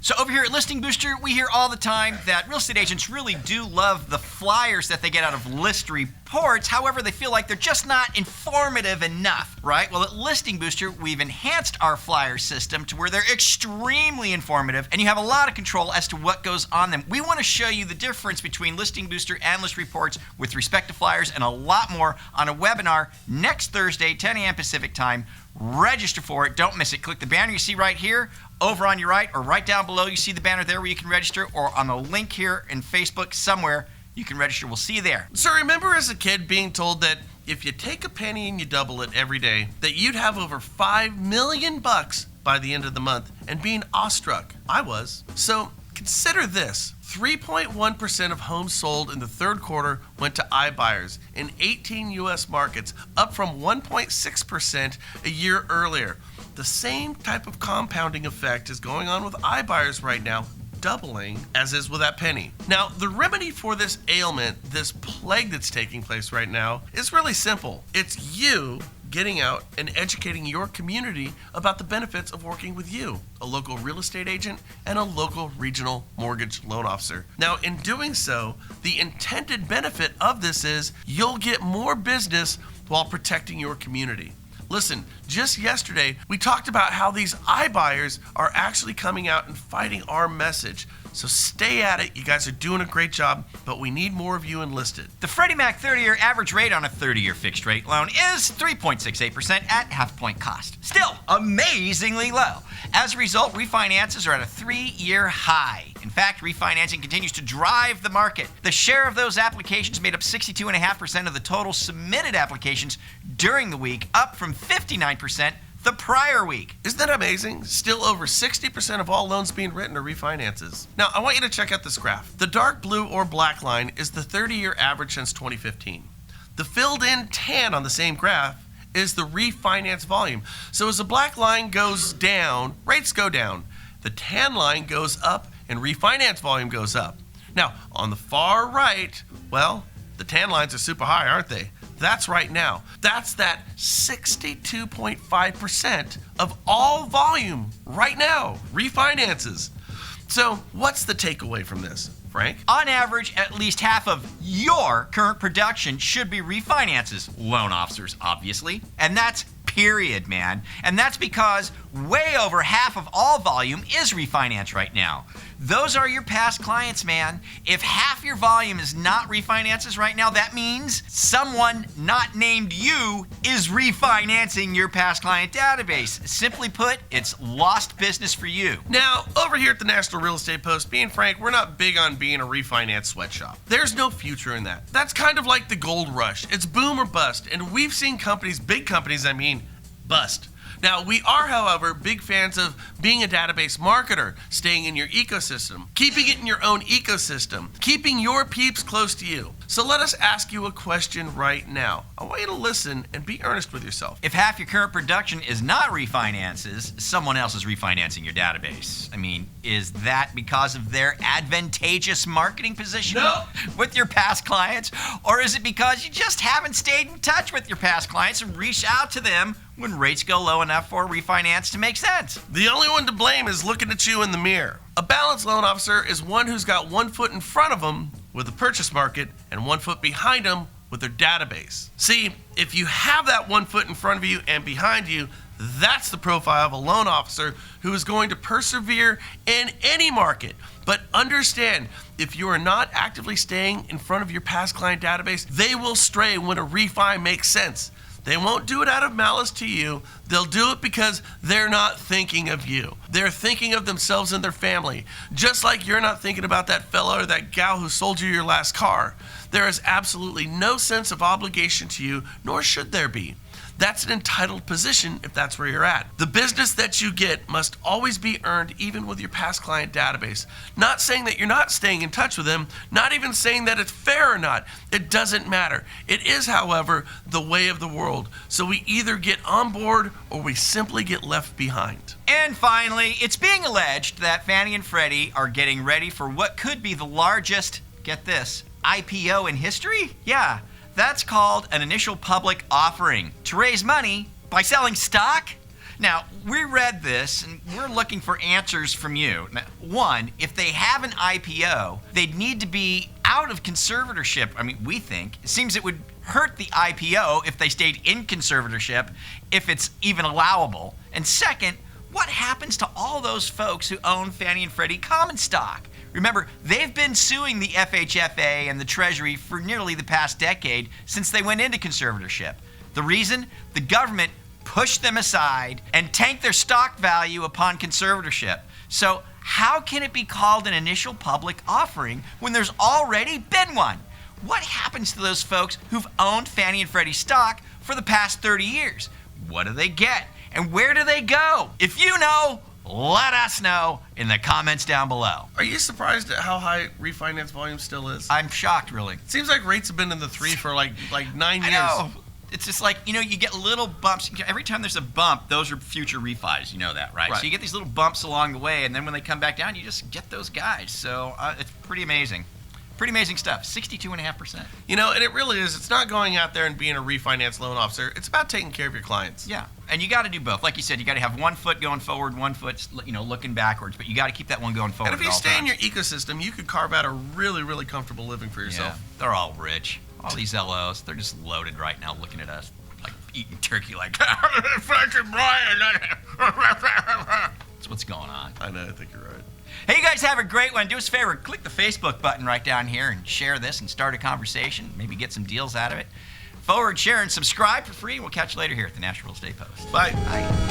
So over here at Listing Booster, we hear all the time that real estate agents really do love the flyers that they get out of list reports. However, they feel like they're just not informative enough, right? Well, at Listing Booster, we've enhanced our flyer system to where they're extremely informative and you have a lot of control as to what goes on them. We want to show you the difference between Listing Booster and list reports with respect to flyers and a lot more on a webinar next Thursday, 10 a.m. Pacific time. Register for it. Don't miss it. Click the banner you see right here over on your right, or right down below you see the banner there where you can register, or on the link here in Facebook somewhere you can register. We'll see you there. So remember as a kid being told that if you take a penny and you double it every day, that you'd have over $5 million by the end of the month, and being awestruck. I was. So consider this. 3.1% of homes sold in the third quarter went to iBuyers in 18 U.S. markets, up from 1.6% a year earlier. The same type of compounding effect is going on with iBuyers right now, doubling, as is with that penny. Now, the remedy for this ailment, this plague that's taking place right now, is really simple. It's you getting out and educating your community about the benefits of working with you, a local real estate agent and a local regional mortgage loan officer. Now, in doing so, the intended benefit of this is you'll get more business while protecting your community. Listen, just yesterday, we talked about how these iBuyers are actually coming out and fighting our message. So stay at it. You guys are doing a great job, but we need more of you enlisted. The Freddie Mac 30-year average rate on a 30-year fixed rate loan is 3.68% at half-point cost. Still amazingly low. As a result, refinances are at a 3-year high. In fact, refinancing continues to drive the market. The share of those applications made up 62.5% of the total submitted applications during the week, up from 59% the prior week. Isn't that amazing? Still over 60% of all loans being written are refinances. Now, I want you to check out this graph. The dark blue or black line is the 30-year average since 2015. The filled-in tan on the same graph is the refinance volume. So as the black line goes down, rates go down. The tan line goes up and refinance volume goes up. Now, on the far right, well, the tan lines are super high, aren't they? That's right now. That's that 62.5% of all volume right now, refinances. So what's the takeaway from this, Frank? On average, at least half of your current production should be refinances. Loan officers, obviously. And that's period, man. And that's because way over half of all volume is refinance right now. Those are your past clients, man. If half your volume is not refinances right now, that means someone not named you is refinancing your past client database. Simply put, it's lost business for you. Now, over here at the National Real Estate Post, being frank, we're not big on being a refinance sweatshop. There's no future in that. That's kind of like the gold rush. It's boom or bust. And we've seen companies, big companies, bust. Now, we are, however, big fans of being a database marketer, staying in your ecosystem, keeping it in your own ecosystem, keeping your peeps close to you. So let us ask you a question right now. I want you to listen and be earnest with yourself. If half your current production is not refinances, someone else is refinancing your database. I mean, is that because of their advantageous marketing position with your past clients? Or is it because you just haven't stayed in touch with your past clients and reached out to them when rates go low enough for a refinance to make sense? The only one to blame is looking at you in the mirror. A balanced loan officer is one who's got 1 foot in front of them with the purchase market and 1 foot behind them with their database. See, if you have that 1 foot in front of you and behind you, that's the profile of a loan officer who is going to persevere in any market. But understand, if you are not actively staying in front of your past client database, they will stray when a refi makes sense. They won't do it out of malice to you. They'll do it because they're not thinking of you. They're thinking of themselves and their family. Just like you're not thinking about that fella or that gal who sold you your last car. There is absolutely no sense of obligation to you, nor should there be. That's an entitled position if that's where you're at. The business that you get must always be earned even with your past client database. Not saying that you're not staying in touch with them, not even saying that it's fair or not. It doesn't matter. It is, however, the way of the world. So we either get on board or we simply get left behind. And finally, it's being alleged that Fannie and Freddie are getting ready for what could be the largest, get this, IPO in history? Yeah. That's called an initial public offering. To raise money by selling stock? Now, we read this, and we're looking for answers from you. Now, one, if they have an IPO, they'd need to be out of conservatorship. I mean, we think. It seems it would hurt the IPO if they stayed in conservatorship, if it's even allowable. And second, what happens to all those folks who own Fannie and Freddie common stock? Remember, they've been suing the FHFA and the Treasury for nearly the past decade since they went into conservatorship. The reason? The government pushed them aside and tanked their stock value upon conservatorship. So how can it be called an initial public offering when there's already been one? What happens to those folks who've owned Fannie and Freddie stock for the past 30 years? What do they get? And where do they go? If you know, let us know in the comments down below. Are you surprised at how high refinance volume still is? I'm shocked, really. It seems like rates have been in the 3 for like 9 years. I know. It's just like, you get little bumps. Every time there's a bump, those are future refis. You know that, right? So you get these little bumps along the way, and then when they come back down, you just get those guys. So it's pretty amazing. Pretty amazing stuff. 62.5%. And it really is. It's not going out there and being a refinance loan officer. It's about taking care of your clients. Yeah. And you got to do both. Like you said, you got to have one foot going forward, one foot, looking backwards. But you got to keep that one going forward. And if you at all stay in times. your ecosystem, you could carve out a really, really comfortable living for yourself. Yeah, they're all rich. All these LOs, they're just loaded right now looking at us like eating turkey like, Frank and Brian. That's what's going on. I know. I think you're right. Hey, you guys have a great one. Do us a favor, click the Facebook button right down here and share this and start a conversation. Maybe get some deals out of it. Forward, share, and subscribe for free. We'll catch you later here at the National Real Estate Post. Bye. Bye.